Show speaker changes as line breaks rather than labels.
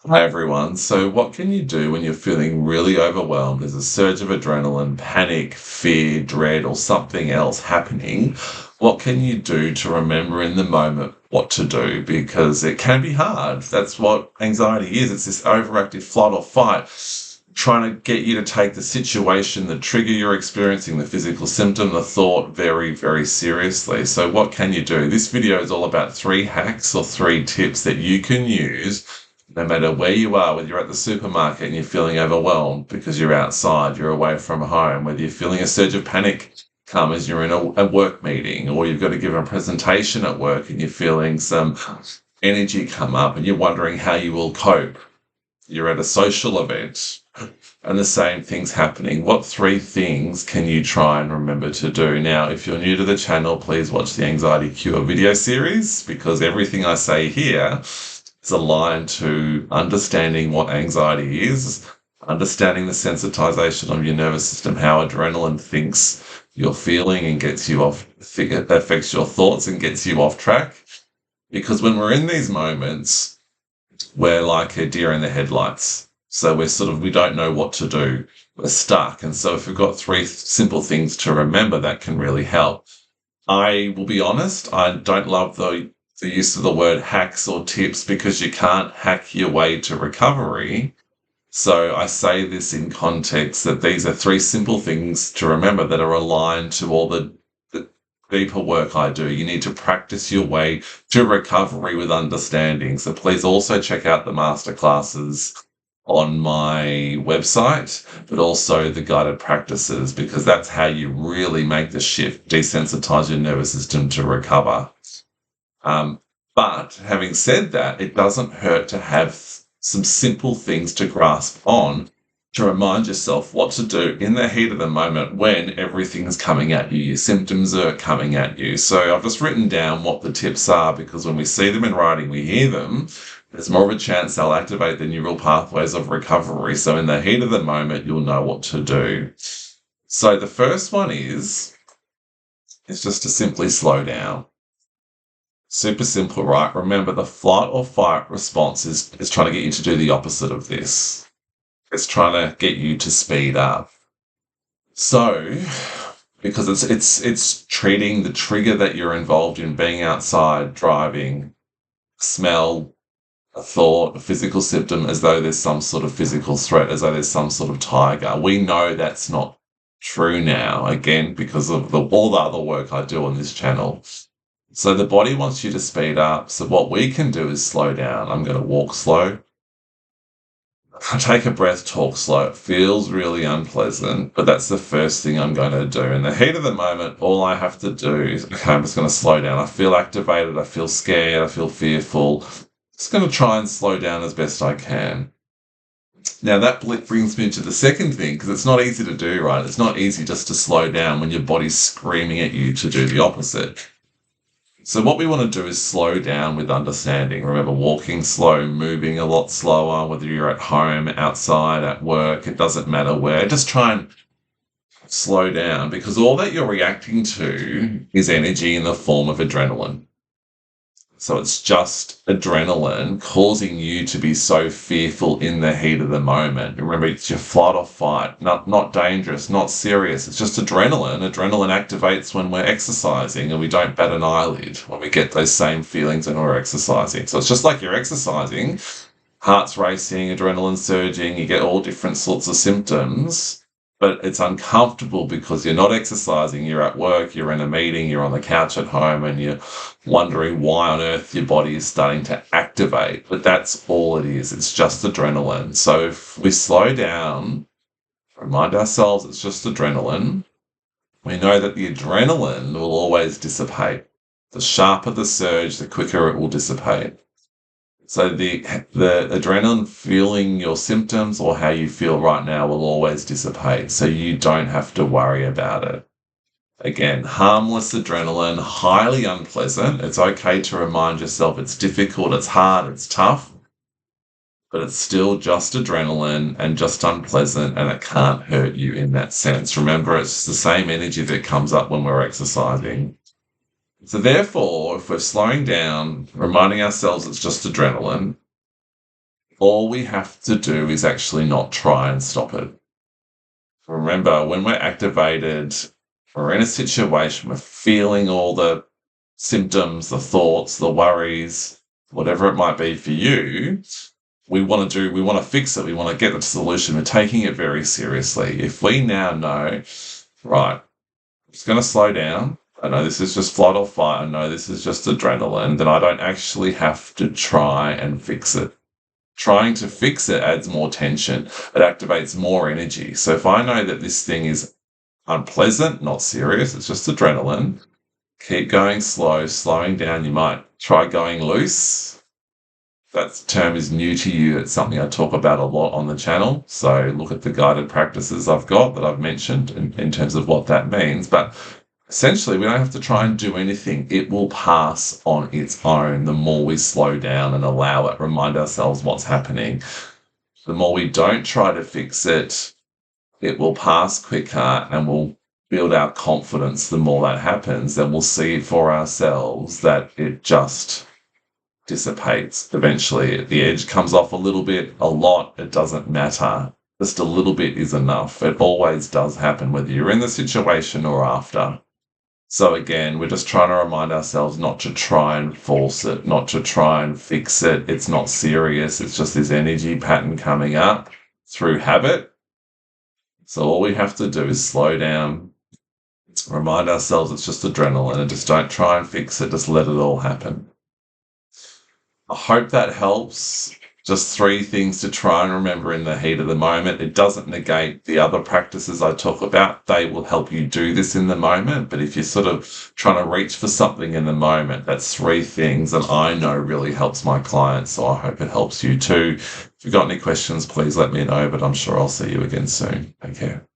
Hi everyone. So, what can you do when you're feeling really overwhelmed? There's a surge of adrenaline, panic, fear, dread, or something else happening. What can you do to remember in the moment what to do? Because it can be hard. That's what anxiety is. It's this overactive flight or fight, trying to get you to take the situation, the trigger you're experiencing, the physical symptom, the thought very, very seriously. So, what can you do? This video is all about 3 hacks or 3 tips that you can use no matter where you are, whether you're at the supermarket and you're feeling overwhelmed because you're outside, you're away from home, whether you're feeling a surge of panic come as you're in a work meeting, or you've got to give a presentation at work and you're feeling some energy come up and you're wondering how you will cope. You're at a social event and the same thing's happening. What 3 things can you try and remember to do? Now, if you're new to the channel, please watch the Anxiety Cure video series because everything I say here is aligned to understanding what anxiety is, understanding the sensitization of your nervous system, how adrenaline thinks you're feeling and gets you off, affects your thoughts and gets you off track. Because when we're in these moments, we're like a deer in the headlights. So we don't know what to do. We're stuck. And so if we've got 3 simple things to remember, that can really help. I will be honest, I don't love the use of the word hacks or tips because you can't hack your way to recovery. So I say this in context that these are 3 simple things to remember that are aligned to all the deeper work I do. You need to practice your way to recovery with understanding. So please also check out the masterclasses on my website, but also the guided practices, because that's how you really make the shift, desensitize your nervous system to recover. But having said that, it doesn't hurt to have some simple things to grasp on to remind yourself what to do in the heat of the moment when everything's coming at you. Your symptoms are coming at you. So I've just written down what the tips are because when we see them in writing, we hear them, there's more of a chance they'll activate the neural pathways of recovery. So in the heat of the moment, you'll know what to do. So the first one is just to simply slow down. Super simple, right? Remember, the flight or fight response is trying to get you to do the opposite of this. It's trying to get you to speed up. So, because it's treating the trigger that you're involved in, being outside, driving, smell, a thought, a physical symptom, as though there's some sort of physical threat, as though there's some sort of tiger. We know that's not true now, again, because of all the other work I do on this channel. So the body wants you to speed up. So what we can do is slow down. I'm going to walk slow. Take a breath, talk slow. It feels really unpleasant, but that's the first thing I'm going to do. In the heat of the moment, all I have to do is, okay, I'm just going to slow down. I feel activated. I feel scared. I feel fearful. Just going to try and slow down as best I can. Now that brings me to the second thing, because it's not easy to do, right? It's not easy just to slow down when your body's screaming at you to do the opposite. So what we want to do is slow down with understanding. Remember, walking slow, moving a lot slower, whether you're at home, outside, at work, it doesn't matter where. Just try and slow down because all that you're reacting to is energy in the form of adrenaline. So it's just adrenaline causing you to be so fearful in the heat of the moment. Remember, it's your flight or fight, not dangerous, not serious. It's just adrenaline. Adrenaline activates when we're exercising and we don't bat an eyelid when we get those same feelings when we're exercising. So it's just like you're exercising, heart's racing, adrenaline surging, you get all different sorts of symptoms. But it's uncomfortable because you're not exercising, you're at work, you're in a meeting, you're on the couch at home, and you're wondering why on earth your body is starting to activate. But that's all it is. It's just adrenaline. So if we slow down, remind ourselves it's just adrenaline, we know that the adrenaline will always dissipate. The sharper the surge, the quicker it will dissipate. So the adrenaline feeling your symptoms or how you feel right now will always dissipate. So you don't have to worry about it. Again, harmless adrenaline, highly unpleasant. It's okay to remind yourself it's difficult, it's hard, it's tough, but it's still just adrenaline and just unpleasant, and it can't hurt you in that sense. Remember, it's the same energy that comes up when we're exercising. So therefore, if we're slowing down, reminding ourselves it's just adrenaline, All we have to do is actually not try and stop it. Remember, when we're activated, we're in a situation, we're feeling all the symptoms, the thoughts, the worries, whatever it might be for you, we want to fix it. We want to get the solution. We're taking it very seriously. If we now know, right, it's going to slow down. I know this is just flight or fight. I know this is just adrenaline. Then I don't actually have to try and fix it. Trying to fix it adds more tension. It activates more energy. So if I know that this thing is unpleasant, not serious, it's just adrenaline, keep going slow, slowing down. You might try going loose. That term is new to you. It's something I talk about a lot on the channel. So look at the guided practices I've got that I've mentioned in terms of what that means. But essentially, we don't have to try and do anything. It will pass on its own. The more we slow down and allow it, remind ourselves what's happening. The more we don't try to fix it, it will pass quicker and we'll build our confidence. The more that happens, then we'll see for ourselves that it just dissipates eventually. The edge comes off a little bit, a lot, it doesn't matter. Just a little bit is enough. It always does happen, whether you're in the situation or after. So again, we're just trying to remind ourselves not to try and force it, not to try and fix it. It's not serious. It's just this energy pattern coming up through habit. So all we have to do is slow down, remind ourselves it's just adrenaline, and just don't try and fix it. Just let it all happen. I hope that helps. Just 3 things to try and remember in the heat of the moment. It doesn't negate the other practices I talk about. They will help you do this in the moment. But if you're sort of trying to reach for something in the moment, that's 3 things that I know really helps my clients. So I hope it helps you too. If you've got any questions, please let me know, but I'm sure I'll see you again soon. Take care.